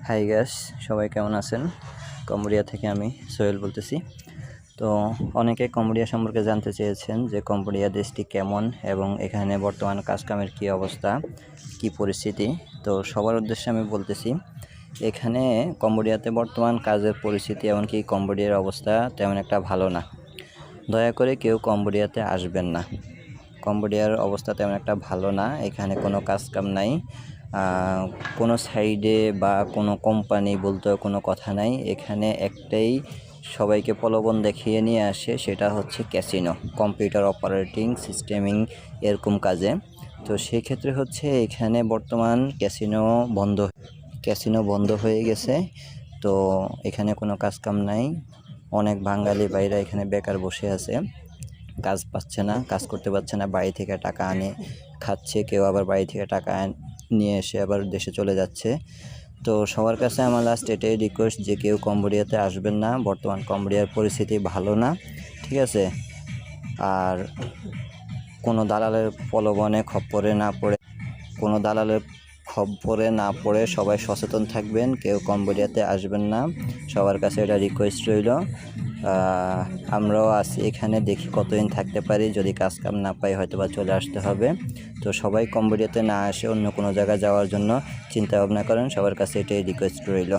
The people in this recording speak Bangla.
হাই গ্যাস, সবাই কেমন আছেন? কম্বোডিয়া থেকে আমি সোহেল বলতেছি। তো অনেকে কম্বোডিয়া সম্পর্কে জানতে চেয়েছেন যে কম্বোডিয়া দেশটি কেমন এবং এখানে বর্তমান কাজকামের কী অবস্থা, কী পরিস্থিতি। তো সবার উদ্দেশ্যে আমি বলতেছি, এখানে কম্বোডিয়াতে বর্তমান কাজের পরিস্থিতি এমনকি কম্বোডিয়ার অবস্থা তেমন একটা ভালো না। দয়া করে কেউ কম্বোডিয়াতে আসবেন না। কম্বোডিয়ার অবস্থা তেমন একটা ভালো না। এখানে কোনো কাজকাম নাই, কোনো সাইডে বা কোনো কোম্পানি বলতেও কোনো কথা নাই। এখানে একটাই সবাইকে প্রলোভন দেখিয়ে নিয়ে আসে, সেটা হচ্ছে ক্যাসিনো, কম্পিউটার অপারেটিং সিস্টেমিং এরকম কাজে। তো সেক্ষেত্রে হচ্ছে এখানে বর্তমান ক্যাসিনো বন্ধ হয়ে গেছে। তো এখানে কোনো কাজকাম নাই। অনেক বাঙালি ভাইরা এখানে বেকার বসে আছে, কাজ পাচ্ছে না, কাজ করতে পারছে না, বাড়ি থেকে টাকা আনে খাচ্ছে, কেউ আবার বাড়ি থেকে টাকা নিয়ে এসে আবার দেশে চলে যাচ্ছে। তো সবার কাছে আমার লাস্ট এটাই রিকোয়েস্ট যে কেউ কম্বোডিয়াতে আসবেন না। বর্তমান কম্বোডিয়ার পরিস্থিতি ভালো না, ঠিক আছে? আর কোনো দালালের প্রলোভনে খপ্পরে না পড়ে সবাই সচেতন থাকবেন, কেউ কম্বোডিয়াতে আসবেন না। সবার কাছে এটা রিকোয়েস্ট রইল। আমরাও আছি এখানে, দেখি কতদিন থাকতে পারি। যদি কাজকাম না পাই হয়তো বা চলে আসতে হবে। তো সবাই কম্বোডিয়াতে না আসে অন্য কোনো জায়গায় যাওয়ার জন্য চিন্তা ভাবনা করেন। সবার কাছে এটাই রিকোয়েস্ট রইল।